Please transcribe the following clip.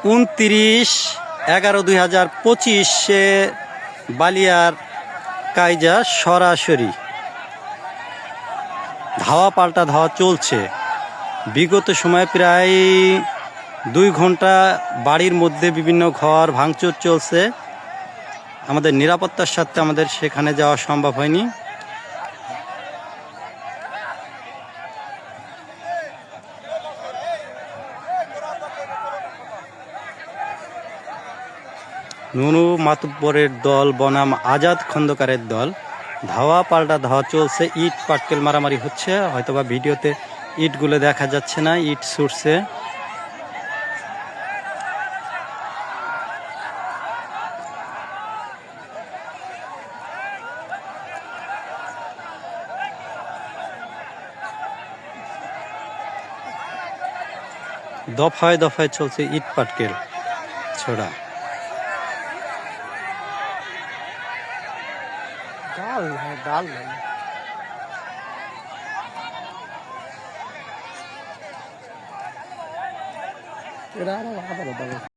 29/11/2025 বালিয়ার কাইজা সরাসরি ধাওয়া পাল্টা ধাওয়া চলছে। বিগত সময়ে প্রায় 2 ঘন্টা বাড়ির মধ্যে বিভিন্ন ঘর ভাঙচুর চলছে। আমাদের নিরাপত্তার সাথে আমাদের সেখানে যাওয়া সম্ভব হয়নি। নুরু মাতুব্বরের দল বনাম আজাদ খন্দকারের দল ধাওয়া পাল্টা ধাওয়া চলছে। ইট পাটকেল মারামারি হচ্ছে, হয়তোবা ভিডিওতে ইটগুলো দেখা যাচ্ছে না, ইট ছুটছে। দফায় দফায় চলছে ইট পাটকেল ছোড়া। डाल है डाल है